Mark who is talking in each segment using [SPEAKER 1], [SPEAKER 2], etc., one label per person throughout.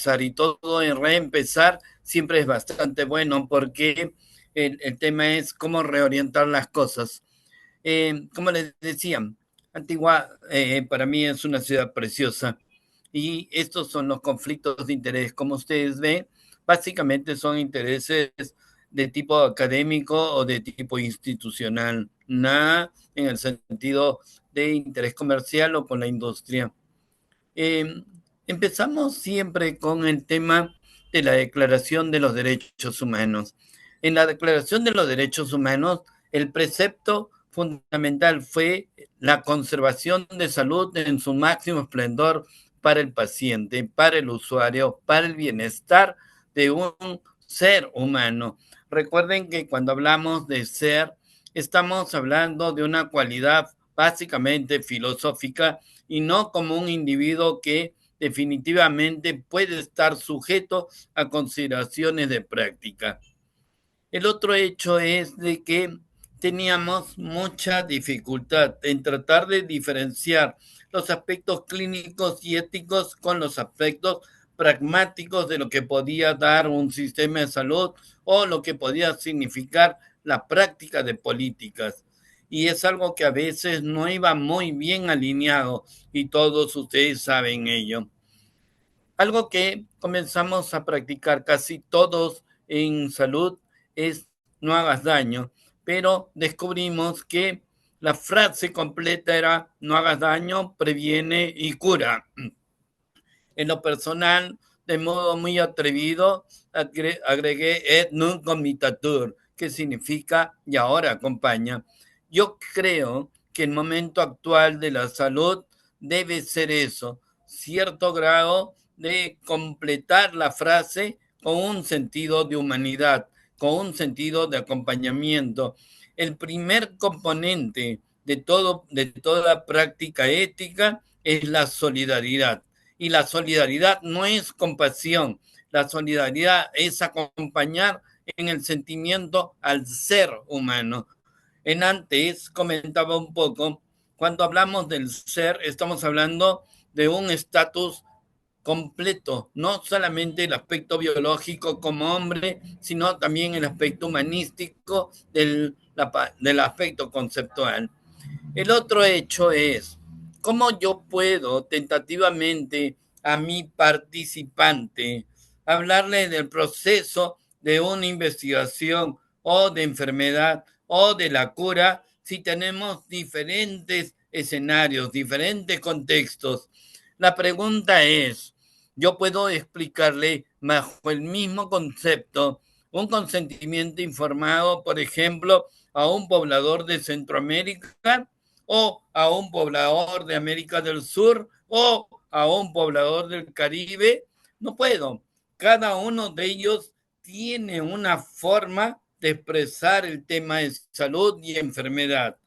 [SPEAKER 1] empezar y todo en reempezar siempre es bastante bueno porque el tema es cómo reorientar las cosas. Como les decía, Antigua para mí es una ciudad preciosa y estos son los conflictos de interés. Como ustedes ven, básicamente son intereses de tipo académico o de tipo institucional, nada en el sentido de interés comercial o con la industria. Eh, Empezamos siempre con el tema de la Declaración de los Derechos Humanos. En la Declaración de los Derechos Humanos, el precepto fundamental fue la conservación de salud en su máximo esplendor para el paciente, para el usuario, para el bienestar de un ser humano. Recuerden que cuando hablamos de ser, estamos hablando de una cualidad básicamente filosófica y no como un individuo que definitivamente puede estar sujeto a consideraciones de práctica. El otro hecho es de que teníamos mucha dificultad en tratar de diferenciar los aspectos clínicos y éticos con los aspectos pragmáticos de lo que podía dar un sistema de salud o lo que podía significar la práctica de políticas. Y es algo que a veces no iba muy bien alineado y todos ustedes saben ello. Algo que comenzamos a practicar casi todos en salud es no hagas daño, pero descubrimos que la frase completa era no hagas daño, previene y cura. En lo personal, de modo muy atrevido, agregué et nunc comitatur, que significa y ahora acompaña. Yo creo que el momento actual de la salud debe ser eso, cierto grado de completar la frase con un sentido de humanidad, con un sentido de acompañamiento. El primer componente de toda práctica ética es la solidaridad. Y la solidaridad no es compasión, la solidaridad es acompañar en el sentimiento al ser humano. En antes comentaba un poco, cuando hablamos del ser, estamos hablando de un estatus completo, no solamente el aspecto biológico como hombre, sino también el aspecto humanístico del aspecto conceptual. El otro hecho es cómo yo puedo tentativamente a mi participante hablarle del proceso de una investigación o de enfermedad o de la cura si tenemos diferentes escenarios, diferentes contextos. La pregunta es, yo puedo explicarle bajo el mismo concepto un consentimiento informado, por ejemplo, a un poblador de Centroamérica o a un poblador de América del Sur o a un poblador del Caribe. No puedo. Cada uno de ellos tiene una forma de expresar el tema de salud y enfermedad.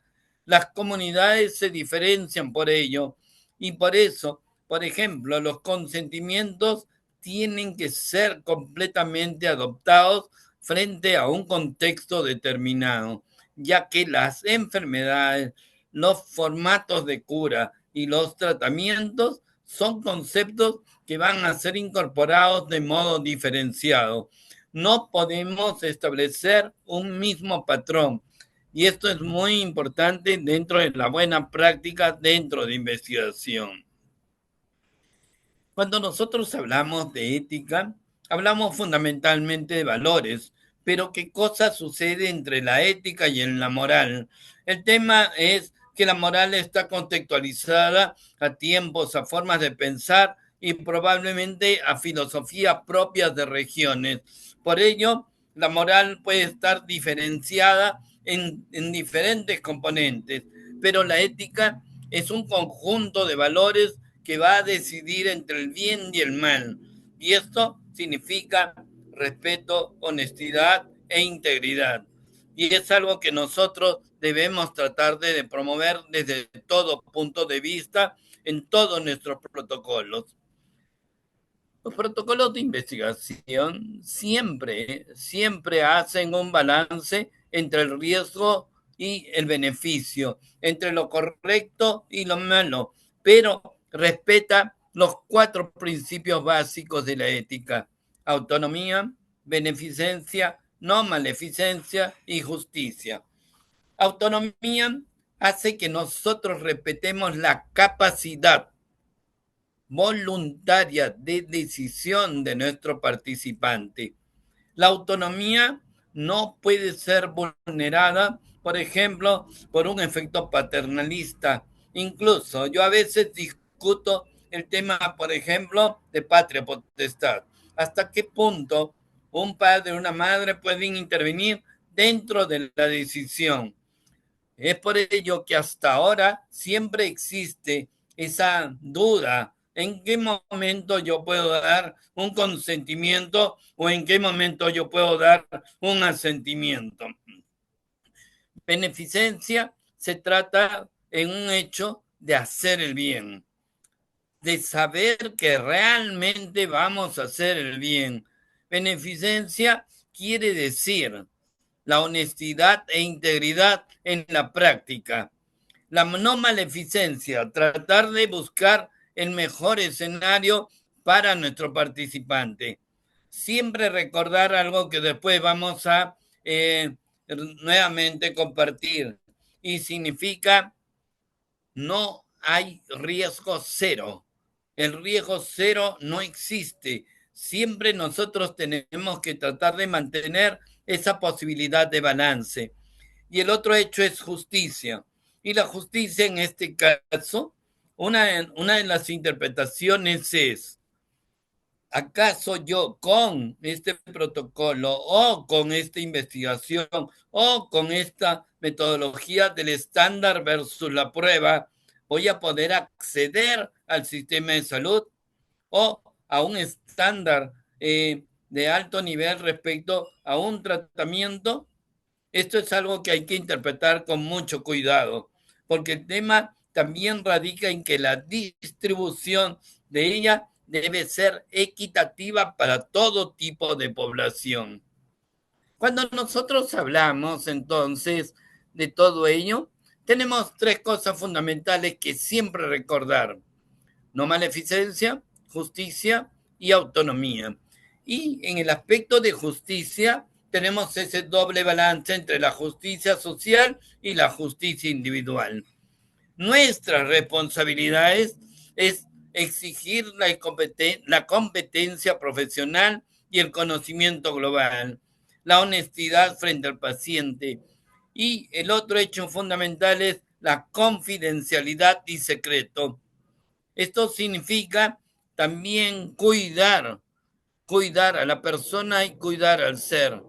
[SPEAKER 1] Las comunidades se diferencian por ello y por eso, por ejemplo, los consentimientos tienen que ser completamente adoptados frente a un contexto determinado, ya que las enfermedades, los formatos de cura y los tratamientos son conceptos que van a ser incorporados de modo diferenciado. No podemos establecer un mismo patrón. Y esto es muy importante dentro de la buena práctica dentro de investigación. Cuando nosotros hablamos de ética, hablamos fundamentalmente de valores, pero ¿qué cosa sucede entre la ética y la moral? El tema es que la moral está contextualizada a tiempos, a formas de pensar y probablemente a filosofías propias de regiones. Por ello, la moral puede estar diferenciada en diferentes componentes, pero la ética es un conjunto de valores que va a decidir entre el bien y el mal. Y esto significa respeto, honestidad e integridad. Y es algo que nosotros debemos tratar de promover desde todo punto de vista en todos nuestros protocolos. Los protocolos de investigación siempre hacen un balance entre el riesgo y el beneficio, entre lo correcto y lo malo, pero respeta los 4 principios básicos de la ética: autonomía, beneficencia, no maleficencia y justicia. Autonomía hace que nosotros respetemos la capacidad voluntaria de decisión de nuestro participante. La autonomía no puede ser vulnerada, por ejemplo, por un efecto paternalista. Incluso yo a veces discuto el tema, por ejemplo, de patria potestad. ¿Hasta qué punto un padre o una madre pueden intervenir dentro de la decisión? Es por ello que hasta ahora siempre existe esa duda. ¿En qué momento yo puedo dar un consentimiento o en qué momento yo puedo dar un asentimiento? Beneficencia se trata en un hecho de hacer el bien, de saber que realmente vamos a hacer el bien. Beneficencia quiere decir la honestidad e integridad en la práctica. La no maleficencia, tratar de buscar el mejor escenario para nuestro participante. Siempre recordar algo que después vamos a nuevamente compartir, y significa: no hay riesgo cero. El riesgo cero no existe. Siempre nosotros tenemos que tratar de mantener esa posibilidad de balance. Y el otro hecho es justicia. Y la justicia en este caso, una de las interpretaciones es: ¿acaso yo con este protocolo o con esta investigación o con esta metodología del estándar versus la prueba voy a poder acceder al sistema de salud o a un estándar de alto nivel respecto a un tratamiento? Esto es algo que hay que interpretar con mucho cuidado, porque el tema también radica en que la distribución de ella debe ser equitativa para todo tipo de población. Cuando nosotros hablamos entonces de todo ello, tenemos 3 cosas fundamentales que siempre recordar: no maleficencia, justicia y autonomía. Y en el aspecto de justicia tenemos ese doble balance entre la justicia social y la justicia individual. Nuestra responsabilidad es exigir la competencia profesional y el conocimiento global, la honestidad frente al paciente. Y el otro hecho fundamental es la confidencialidad y secreto. Esto significa también cuidar a la persona y cuidar al ser,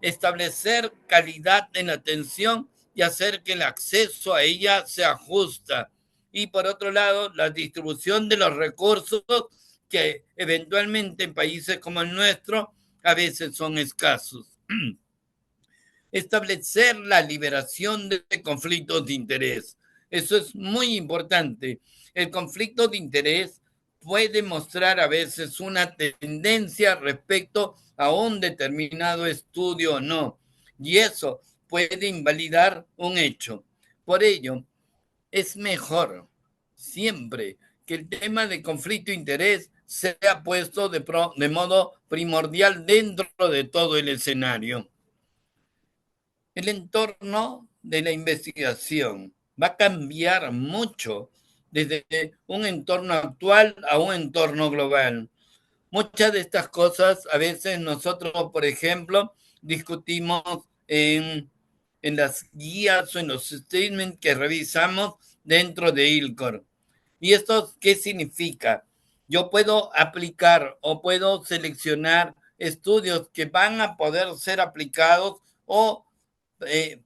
[SPEAKER 1] establecer calidad en la atención y hacer que el acceso a ella sea justa. Y por otro lado, la distribución de los recursos que eventualmente en países como el nuestro a veces son escasos. Establecer la liberación de conflictos de interés. Eso es muy importante. El conflicto de interés puede mostrar a veces una tendencia respecto a un determinado estudio o no, y eso puede invalidar un hecho. Por ello, es mejor siempre que el tema de conflicto de interés sea puesto de modo primordial dentro de todo el escenario. El entorno de la investigación va a cambiar mucho desde un entorno actual a un entorno global. Muchas de estas cosas a veces nosotros, por ejemplo, discutimos en las guías o en los statements que revisamos dentro de ILCOR. ¿Y esto qué significa? Yo puedo aplicar o puedo seleccionar estudios que van a poder ser aplicados o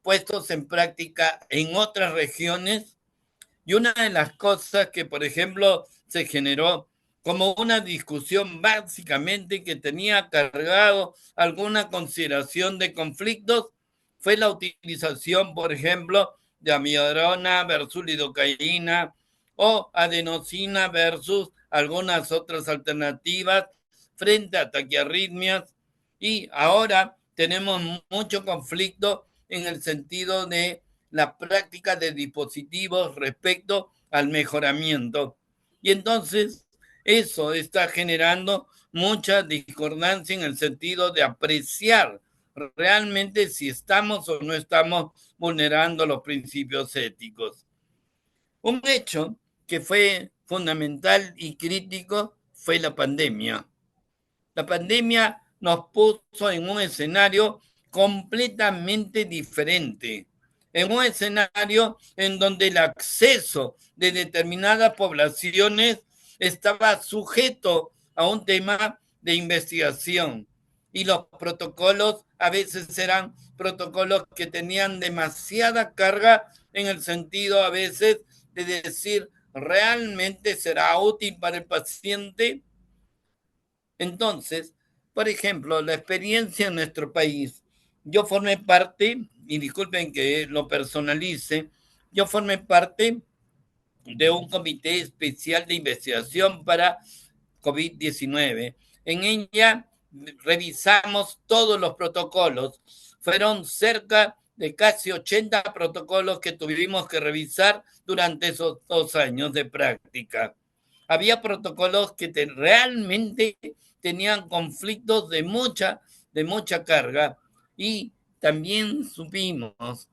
[SPEAKER 1] puestos en práctica en otras regiones. Y una de las cosas que, por ejemplo, se generó como una discusión básicamente que tenía cargado alguna consideración de conflictos fue la utilización, por ejemplo, de amiodarona versus lidocaína o adenosina versus algunas otras alternativas frente a taquiarritmias. Y ahora tenemos mucho conflicto en el sentido de la práctica de dispositivos respecto al mejoramiento. Y entonces Eso está generando mucha discordancia en el sentido de apreciar realmente si estamos o no estamos vulnerando los principios éticos. Un hecho que fue fundamental y crítico fue la pandemia. La pandemia nos puso en un escenario completamente diferente, en un escenario en donde el acceso de determinadas poblaciones estaba sujeto a un tema de investigación y los protocolos a veces eran protocolos que tenían demasiada carga en el sentido a veces de decir, ¿realmente será útil para el paciente? Entonces, por ejemplo, la experiencia en nuestro país, yo formé parte, y disculpen que lo personalice, yo formé parte de un comité especial de investigación para COVID-19. En ella revisamos todos los protocolos. Fueron cerca de casi 80 protocolos que tuvimos que revisar durante esos 2 años de práctica. Había protocolos que realmente tenían conflictos de mucha carga y también supimos,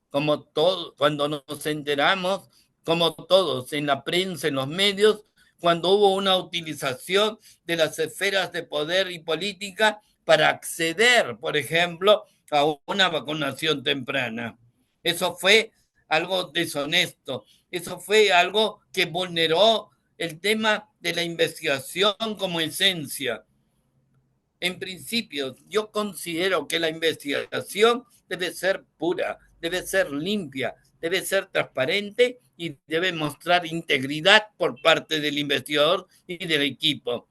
[SPEAKER 1] como todo, cuando nos enteramos, como todos, en la prensa, en los medios, cuando hubo una utilización de las esferas de poder y política para acceder, por ejemplo, a una vacunación temprana. Eso fue algo deshonesto, eso fue algo que vulneró el tema de la investigación como esencia. En principio, yo considero que la investigación debe ser pura, debe ser limpia, debe ser transparente y debe mostrar integridad por parte del investigador y del equipo.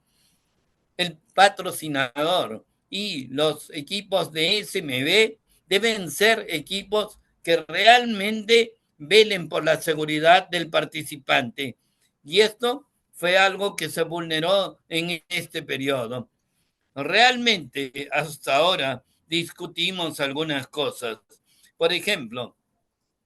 [SPEAKER 1] El patrocinador y los equipos de SMB deben ser equipos que realmente velen por la seguridad del participante. Y esto fue algo que se vulneró en este periodo. Realmente, hasta ahora discutimos algunas cosas. Por ejemplo,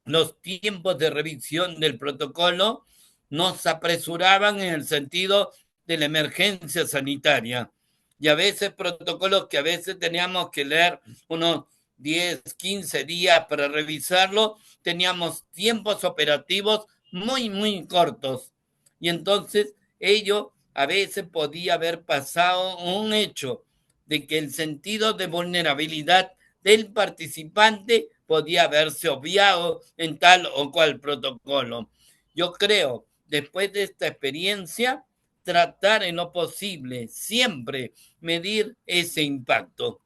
[SPEAKER 1] los tiempos de revisión del protocolo nos apresuraban en el sentido de la emergencia sanitaria. Y a veces protocolos que a veces teníamos que leer unos 10, 15 días para revisarlo, teníamos tiempos operativos muy cortos. Y entonces ello a veces podía haber pasado un hecho de que el sentido de vulnerabilidad del participante podía haberse obviado en tal o cual protocolo. Yo creo, después de esta experiencia, tratar en lo posible siempre medir ese impacto.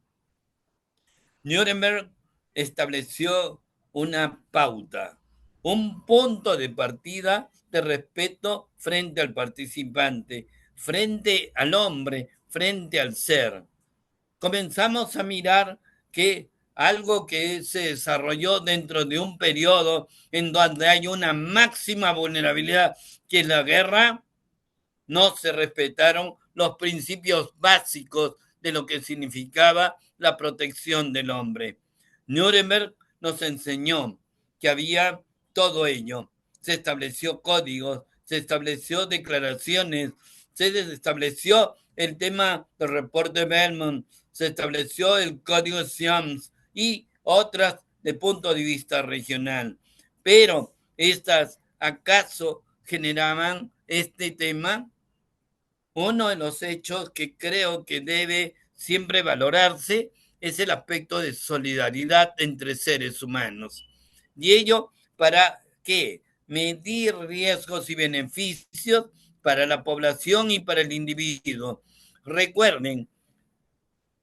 [SPEAKER 1] Nuremberg estableció una pauta, un punto de partida de respeto frente al participante, frente al hombre, frente al ser. Comenzamos a mirar que algo que se desarrolló dentro de un periodo en donde hay una máxima vulnerabilidad, que es la guerra, no se respetaron los principios básicos de lo que significaba la protección del hombre. Nuremberg nos enseñó que había todo ello. Se estableció códigos, se estableció declaraciones, se estableció el tema del reporte Belmont, se estableció el código Siams y otras de punto de vista regional. Pero estas, ¿acaso generaban este tema? Uno de los hechos que creo que debe siempre valorarse es el aspecto de solidaridad entre seres humanos. Y ello para qué? Medir riesgos y beneficios para la población y para el individuo. Recuerden,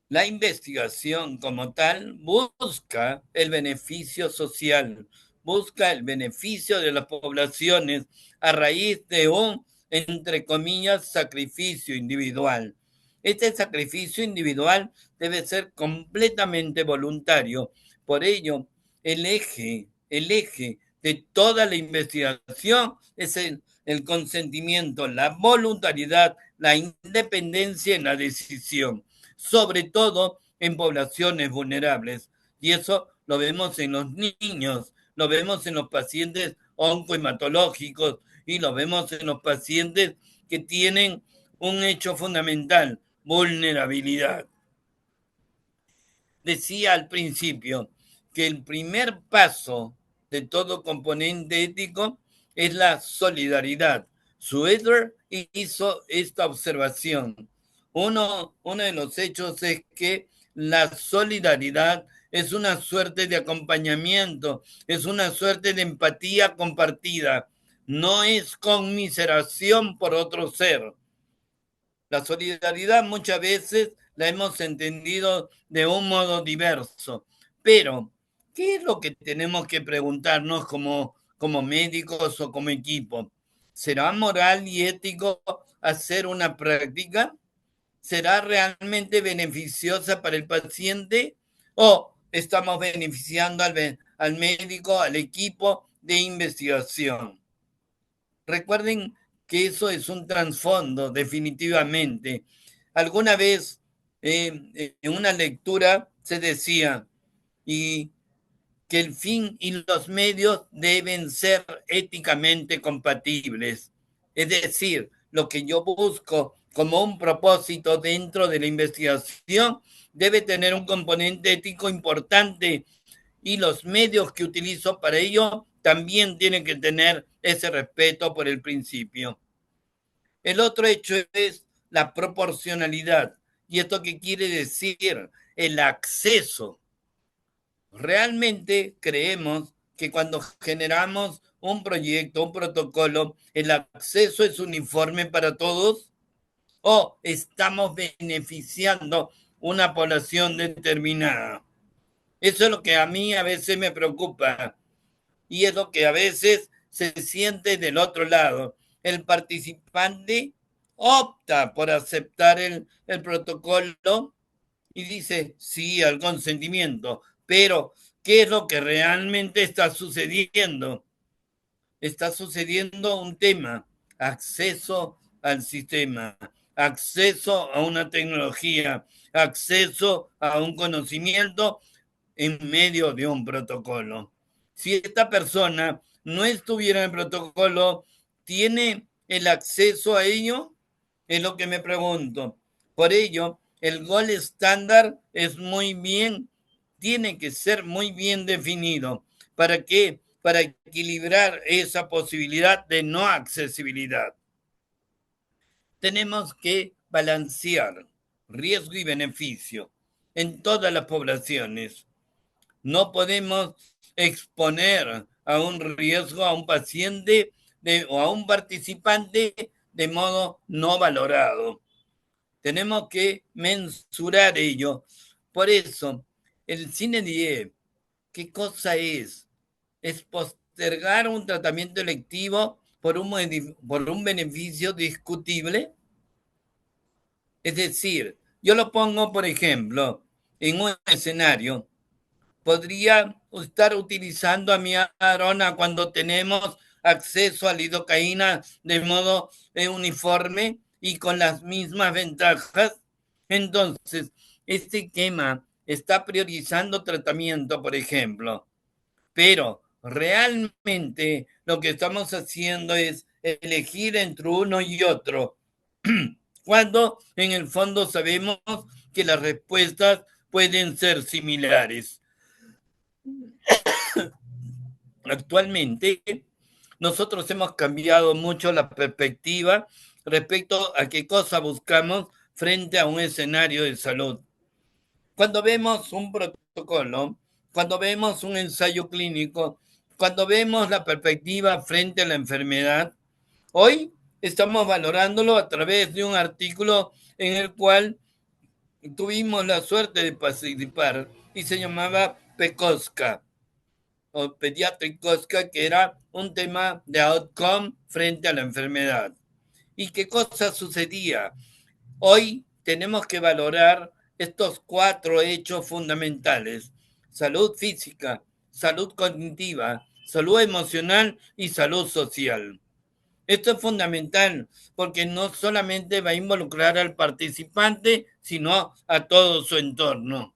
[SPEAKER 1] la investigación como tal busca el beneficio social, busca el beneficio de las poblaciones a raíz de un, entre comillas, sacrificio individual. Este sacrificio individual debe ser completamente voluntario. Por ello, el eje de toda la investigación es el consentimiento, la voluntariedad, la independencia en la decisión, sobre todo en poblaciones vulnerables. Y eso lo vemos en los niños, lo vemos en los pacientes oncohematológicos y lo vemos en los pacientes que tienen un hecho fundamental, vulnerabilidad. Decía al principio que el primer paso de todo componente ético es la solidaridad. Schroeder hizo esta observación. Uno de los hechos es que la solidaridad es una suerte de acompañamiento, es una suerte de empatía compartida, no es conmiseración por otro ser. La solidaridad muchas veces la hemos entendido de un modo diverso, pero ¿qué es lo que tenemos que preguntarnos como médicos o como equipo? ¿Será moral y ético hacer una práctica? ¿Será realmente beneficiosa para el paciente? ¿O estamos beneficiando al médico, al equipo de investigación? Recuerden que eso es un trasfondo, definitivamente. Alguna vez en una lectura se decía y que el fin y los medios deben ser éticamente compatibles. Es decir, lo que yo busco como un propósito dentro de la investigación debe tener un componente ético importante y los medios que utilizo para ello también tienen que tener ese respeto por el principio. El otro hecho es la proporcionalidad. ¿Y esto qué quiere decir? El acceso. Realmente creemos que cuando generamos un proyecto, un protocolo, el acceso es uniforme para todos o estamos beneficiando una población determinada. Eso es lo que a mí a veces me preocupa y es lo que a veces se siente del otro lado. El participante opta por aceptar el protocolo y dice sí al consentimiento, pero ¿qué es lo que realmente está sucediendo? Está sucediendo un tema, acceso al sistema, acceso a una tecnología, acceso a un conocimiento en medio de un protocolo. Si esta persona no estuviera en el protocolo, ¿tiene el acceso a ello? Es lo que me pregunto. Por ello, el gol estándar es muy bien, tiene que ser muy bien definido. ¿Para qué? Para equilibrar esa posibilidad de no accesibilidad. Tenemos que balancear riesgo y beneficio en todas las poblaciones. No podemos exponer a un riesgo a un paciente o a un participante de modo no valorado. Tenemos que mensurar ello. Por eso, el cine die, ¿qué cosa es? Es postergar un tratamiento electivo por un beneficio discutible. Es decir, yo lo pongo, por ejemplo, en un escenario podría estar utilizando a mi arona cuando tenemos acceso a lidocaína de modo uniforme y con las mismas ventajas. Entonces, este esquema está priorizando tratamiento, por ejemplo, pero realmente lo que estamos haciendo es elegir entre uno y otro, cuando en el fondo sabemos que las respuestas pueden ser similares. Actualmente, nosotros hemos cambiado mucho la perspectiva respecto a qué cosa buscamos frente a un escenario de salud. Cuando vemos un protocolo, cuando vemos un ensayo clínico, cuando vemos la perspectiva frente a la enfermedad, hoy estamos valorándolo a través de un artículo en el cual tuvimos la suerte de participar y se llamaba PECOSCA o Pediatric COSCA, que era un tema de outcome frente a la enfermedad. ¿Y qué cosa sucedía? Hoy tenemos que valorar estos cuatro hechos fundamentales: salud física, salud cognitiva, salud emocional y salud social. Esto es fundamental porque no solamente va a involucrar al participante, sino a todo su entorno.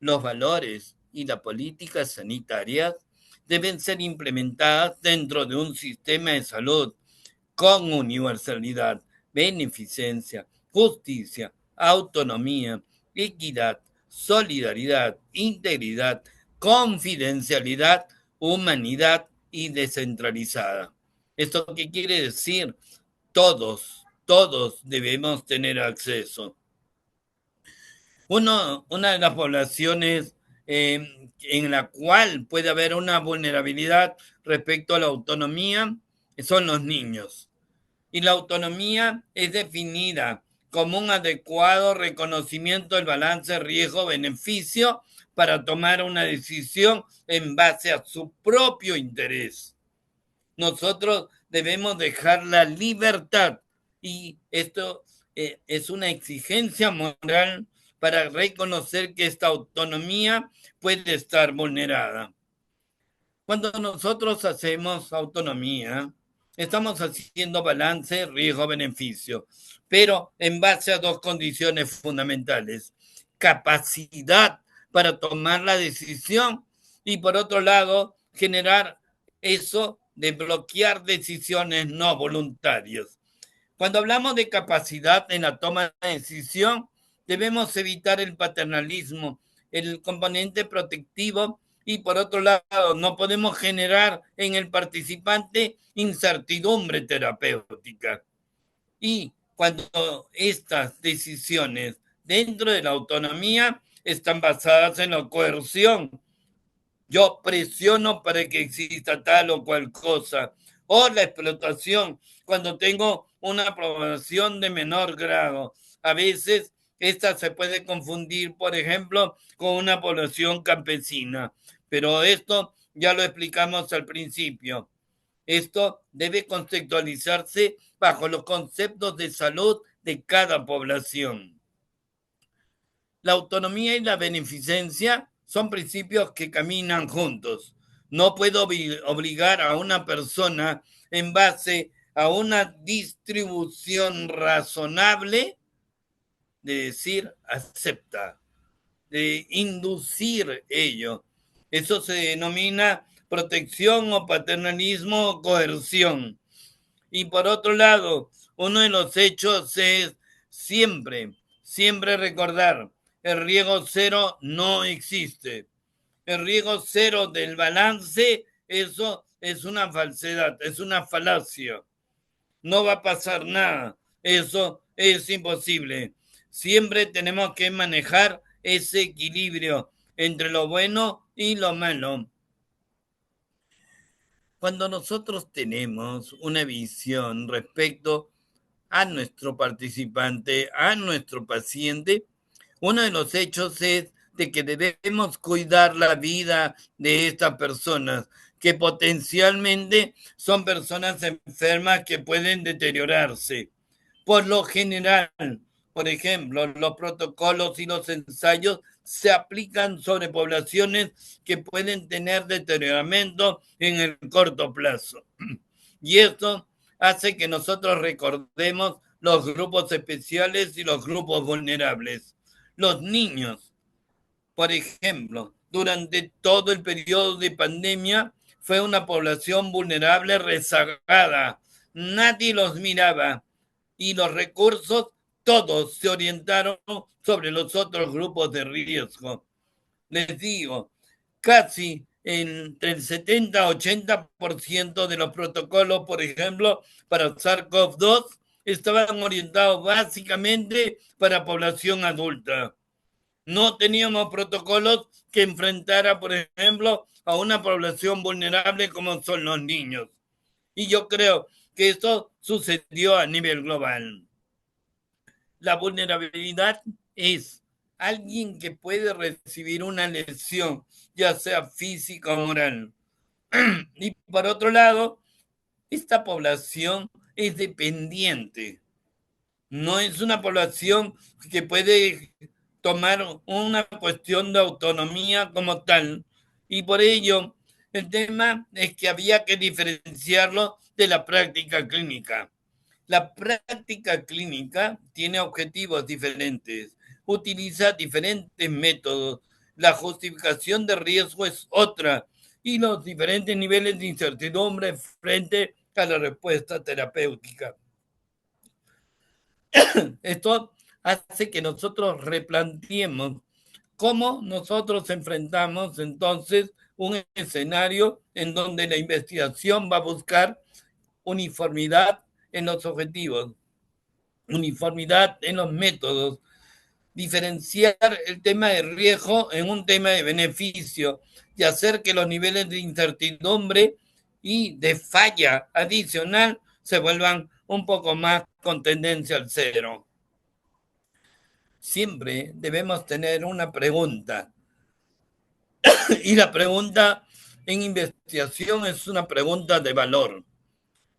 [SPEAKER 1] Los valores y las políticas sanitarias deben ser implementadas dentro de un sistema de salud con universalidad, beneficencia, justicia, autonomía, equidad, solidaridad, integridad, confidencialidad, humanidad y descentralizada. ¿Esto qué quiere decir? Todos debemos tener acceso. Una de las poblaciones en la cual puede haber una vulnerabilidad respecto a la autonomía son los niños. Y la autonomía es definida como un adecuado reconocimiento del balance riesgo-beneficio para tomar una decisión en base a su propio interés. Nosotros debemos dejar la libertad y esto es una exigencia moral para reconocer que esta autonomía puede estar vulnerada. Cuando nosotros hacemos autonomía, estamos haciendo balance riesgo-beneficio, pero en base a dos condiciones fundamentales: capacidad para tomar la decisión y, por otro lado, generar eso de bloquear decisiones no voluntarias. Cuando hablamos de capacidad en la toma de decisión, debemos evitar el paternalismo, el componente protectivo, y por otro lado, no podemos generar en el participante incertidumbre terapéutica. Y cuando estas decisiones dentro de la autonomía están basadas en la coerción, yo presiono para que exista tal o cual cosa, o la explotación, cuando tengo una población de menor grado. A veces esta se puede confundir, por ejemplo, con una población campesina, pero esto ya lo explicamos al principio. Esto debe contextualizarse bajo los conceptos de salud de cada población. La autonomía y la beneficencia son principios que caminan juntos. No puedo obligar a una persona en base a una distribución razonable de decir acepta, de inducir ello. Eso se denomina protección o paternalismo o coerción. Y por otro lado, uno de los hechos es siempre recordar: el riesgo cero no existe. El riesgo cero del balance, eso es una falsedad, es una falacia. No va a pasar nada. Eso es imposible. Siempre tenemos que manejar ese equilibrio entre lo bueno y lo malo. Cuando nosotros tenemos una visión respecto a nuestro participante, a nuestro paciente, uno de los hechos es de que debemos cuidar la vida de estas personas, que potencialmente son personas enfermas que pueden deteriorarse. Por lo general, por ejemplo, los protocolos y los ensayos se aplican sobre poblaciones que pueden tener deterioramiento en el corto plazo. Y esto hace que nosotros recordemos los grupos especiales y los grupos vulnerables. Los niños, por ejemplo, durante todo el periodo de pandemia fue una población vulnerable rezagada. Nadie los miraba y los recursos todos se orientaron sobre los otros grupos de riesgo. Les digo, casi entre el 70-80% de los protocolos, por ejemplo, para SARS-CoV-2, estaban orientados básicamente para población adulta. No teníamos protocolos que enfrentara, por ejemplo, a una población vulnerable como son los niños. Y yo creo que esto sucedió a nivel global. La vulnerabilidad es alguien que puede recibir una lesión, ya sea física o moral. Y por otro lado, esta población es dependiente. No es una población que puede tomar una cuestión de autonomía como tal. Y por ello, el tema es que había que diferenciarlo de la práctica clínica. La práctica clínica tiene objetivos diferentes, utiliza diferentes métodos, la justificación de riesgo es otra y los diferentes niveles de incertidumbre frente a la respuesta terapéutica. Esto hace que nosotros replanteemos cómo nosotros enfrentamos entonces un escenario en donde la investigación va a buscar uniformidad en los objetivos, uniformidad en los métodos, diferenciar el tema de riesgo en un tema de beneficio y hacer que los niveles de incertidumbre y de falla adicional se vuelvan un poco más con tendencia al cero. Siempre debemos tener una pregunta. Y la pregunta en investigación es una pregunta de valor.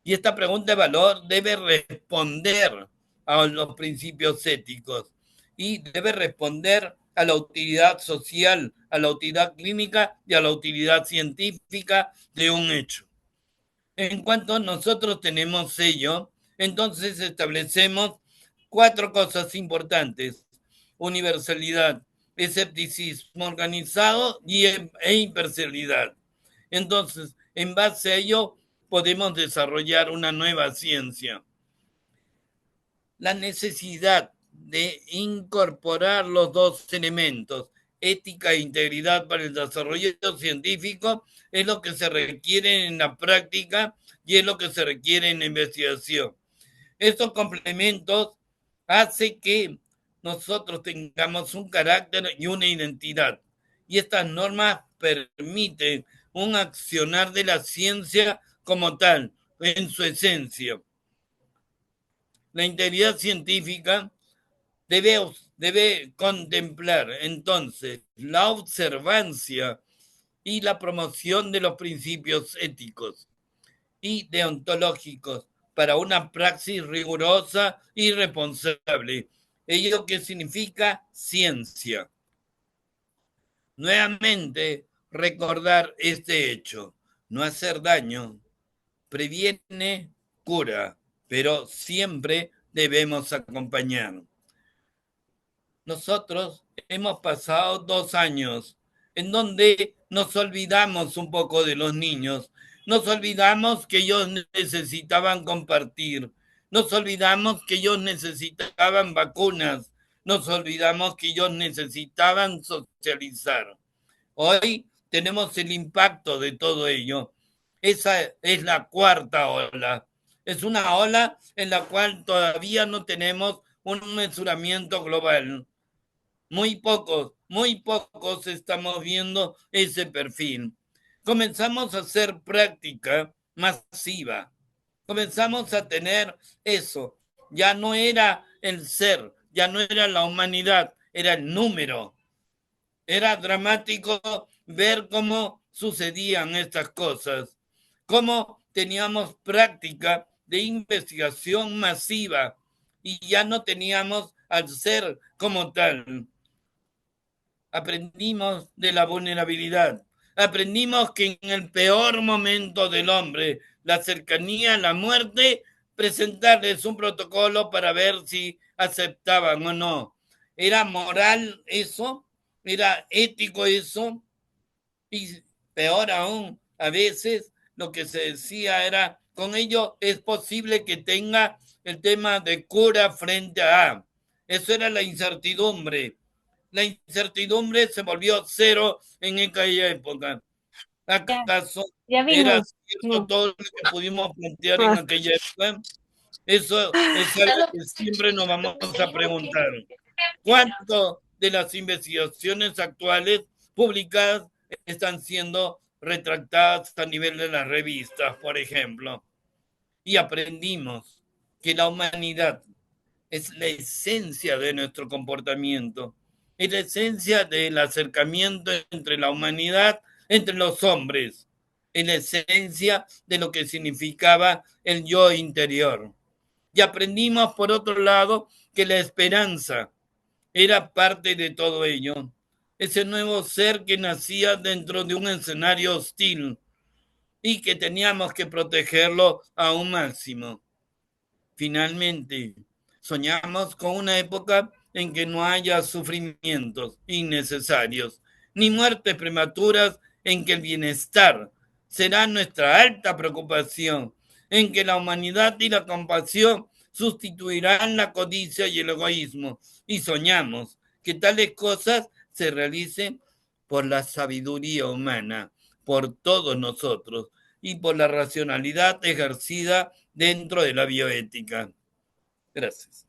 [SPEAKER 1] Y esta pregunta de valor debe responder a los principios éticos y debe responder a la utilidad social, a la utilidad clínica y a la utilidad científica de un hecho. En cuanto nosotros tenemos ello, entonces establecemos 4 cosas importantes: universalidad, escepticismo organizado e imparcialidad. Entonces, en base a ello, podemos desarrollar una nueva ciencia. La necesidad de incorporar los dos elementos, ética e integridad para el desarrollo científico, es lo que se requiere en la práctica y es lo que se requiere en la investigación. Estos complementos hacen que nosotros tengamos un carácter y una identidad. Y estas normas permiten un accionar de la ciencia como tal, en su esencia. La integridad científica debe contemplar entonces la observancia y la promoción de los principios éticos y deontológicos para una praxis rigurosa y responsable. ¿Ello qué significa? Ciencia. Nuevamente, recordar este hecho: no hacer daño previene, cura, pero siempre debemos acompañar. Nosotros hemos pasado 2 años en donde nos olvidamos un poco de los niños, nos olvidamos que ellos necesitaban compartir, nos olvidamos que ellos necesitaban vacunas, nos olvidamos que ellos necesitaban socializar. Hoy tenemos el impacto de todo ello. Esa es la 4ª ola. Es una ola en la cual todavía no tenemos un mesuramiento global. Muy pocos estamos viendo ese perfil. Comenzamos a hacer práctica masiva. Comenzamos a tener eso. Ya no era el ser, ya no era la humanidad, era el número. Era dramático ver cómo sucedían estas cosas, cómo teníamos práctica de investigación masiva y ya no teníamos al ser como tal. Aprendimos de la vulnerabilidad, aprendimos que en el peor momento del hombre, la cercanía a la muerte, presentarles un protocolo para ver si aceptaban o no. ¿Era moral eso? ¿Era ético eso? Y peor aún, a veces lo que se decía era: con ello es posible que tenga el tema de cura frente a. Eso era la incertidumbre. La incertidumbre se volvió cero en aquella época. ¿Acaso
[SPEAKER 2] Ya
[SPEAKER 1] era
[SPEAKER 2] vimos.
[SPEAKER 1] cierto
[SPEAKER 2] No.
[SPEAKER 1] todo lo que pudimos plantear en
[SPEAKER 2] Basta.
[SPEAKER 1] aquella época? Eso es algo que siempre nos vamos a preguntar. ¿Cuánto de las investigaciones actuales publicadas están siendo retractadas a nivel de las revistas, por ejemplo? Y aprendimos que la humanidad es la esencia de nuestro comportamiento, es la esencia del acercamiento entre la humanidad, entre los hombres, es la esencia de lo que significaba el yo interior. Y aprendimos, por otro lado, que la esperanza era parte de todo ello. Ese nuevo ser que nacía dentro de un escenario hostil y que teníamos que protegerlo a un máximo. Finalmente, soñamos con una época en que no haya sufrimientos innecesarios, ni muertes prematuras, en que el bienestar será nuestra alta preocupación, en que la humanidad y la compasión sustituirán la codicia y el egoísmo, y soñamos que tales cosas se realicen por la sabiduría humana, por todos nosotros, y por la racionalidad ejercida dentro de la bioética. Gracias.